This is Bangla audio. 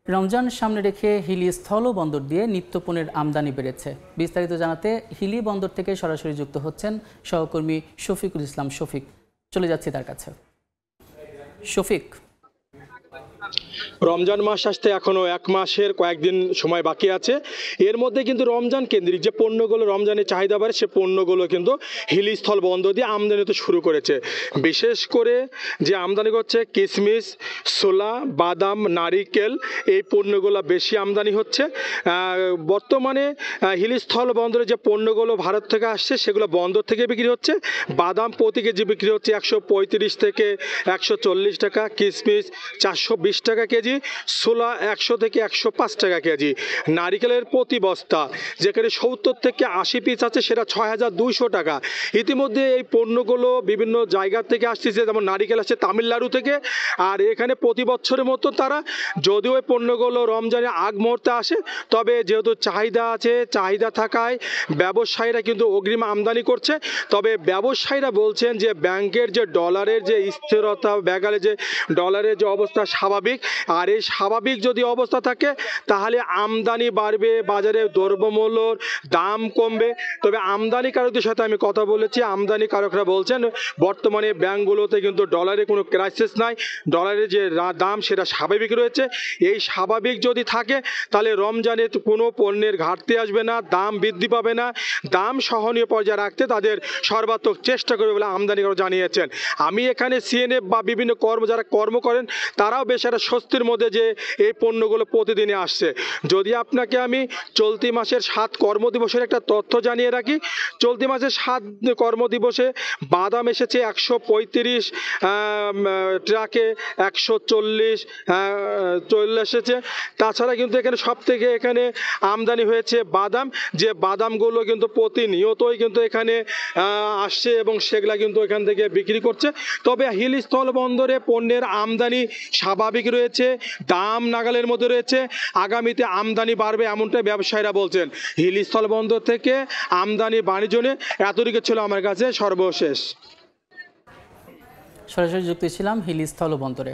রমজান সামনে রেখে হিলি স্থল বন্দর দিয়ে নিত্যপণ্যের আমদানি বেড়েছে। বিস্তারিত জানাতে হিলি বন্দর থেকে সরাসরি যুক্ত হচ্ছেন সহকর্মী শফিকুল ইসলাম শফিক। চলে যাচ্ছি তার কাছে। শফিক, রমজান মাস আসতে এখনো এক মাসের কয়েকদিন সময় বাকি আছে। এর মধ্যে কিন্তু রমজান কেন্দ্রিক যে পণ্যগুলো রমজানের চাহিদা বাড়ে সে পণ্যগুলো কিন্তু হিলি স্থল বন্দর দিয়ে আমদানি হতে শুরু করেছে। বিশেষ করে যে আমদানি করছে কিশমিশ, ছোলা, বাদাম, নারিকেল, এই পণ্যগুলো বেশি আমদানি হচ্ছে। বর্তমানে হিলি স্থল বন্দরে যে পণ্যগুলো ভারত থেকে আসছে সেগুলো বন্দর থেকে বিক্রি হচ্ছে। বাদাম প্রতি কেজি বিক্রি হচ্ছে 135 থেকে 140 টাকা, কিশমিশ 420 টাকা কেজি, ছোলা 100 থেকে 105 টাকা কেজি। নারিকেলের প্রতি বস্তা যেখানে 70 থেকে 80 পিস আছে সেটা 6200 টাকা। ইতিমধ্যে এই পণ্যগুলো বিভিন্ন জায়গা থেকে আসতেছে, যেমন নারিকেল আসছে তামিলনাড়ু থেকে। আর এখানে প্রতি বছরের মতো তারা, যদিও এই পণ্যগুলো রমজানের আগ মুহূর্তে আসে, তবে যেহেতু চাহিদা আছে, চাহিদা থাকায় ব্যবসায়ীরা কিন্তু অগ্রিম আমদানি করছে। তবে ব্যবসায়ীরা বলছেন যে ব্যাংকের যে ডলারের যে স্থিরতা, ব্যাগালে যে ডলারের যে অবস্থা স্বাভাবিক, আর এই স্বাভাবিক যদি অবস্থা থাকে তাহলে আমদানি বাড়বে, বাজারে দ্রব্যমূল্যর দাম কমবে। তবে আমদানিকারকদের সাথে আমি কথা বলেছি, আমদানিকারকরা বলছেন বর্তমানে ব্যাংকগুলোতে কিন্তু ডলারের কোনো ক্রাইসিস নাই, ডলারের যে দাম সেটা স্বাভাবিক রয়েছে। এই স্বাভাবিক যদি থাকে তাহলে রমজানে কোনো পণ্যের ঘাটতি আসবে না, দাম বৃদ্ধি পাবে না, দাম সহনীয় পর্যায়ে রাখতে তাদের সর্বাত্মক চেষ্টা করবে বলে আমদানিকারক জানিয়েছেন। আমি এখানে সিএনএফ বা বিভিন্ন যারা কর্ম করেন তারাও বেশ একটা স্বস্তির মধ্যে যে এই পণ্যগুলো প্রতিদিনই আসছে। যদি আপনাকে আমি চলতি মাসের 7 কর্মদিবসের একটা তথ্য জানিয়ে রাখি, চলতি মাসের 7 কর্মদিবসে বাদাম এসেছে 135 ট্রাকে, 140 চলে এসেছে। তাছাড়া কিন্তু এখানে সব থেকে এখানে আমদানি হয়েছে বাদাম, যে বাদামগুলো কিন্তু প্রতিনিয়তই কিন্তু এখানে আসছে এবং সেগুলা কিন্তু এখান থেকে বিক্রি করছে। তবে হিলি স্থল বন্দরে পণ্যের আমদানি স্বাভাবিক রয়েছে, দাম নাগালের মধ্যে রয়েছে, আগামীতে আমদানি বাড়বে এমনটাই ব্যবসায়ীরা বলছেন। হিলি স্থল বন্দর থেকে আমদানি বাণিজ্য নিয়ে এতটুকু ছিল আমার কাছে সর্বশেষ। সরাসরি যুক্ত ছিলাম হিলি স্থল বন্দরে।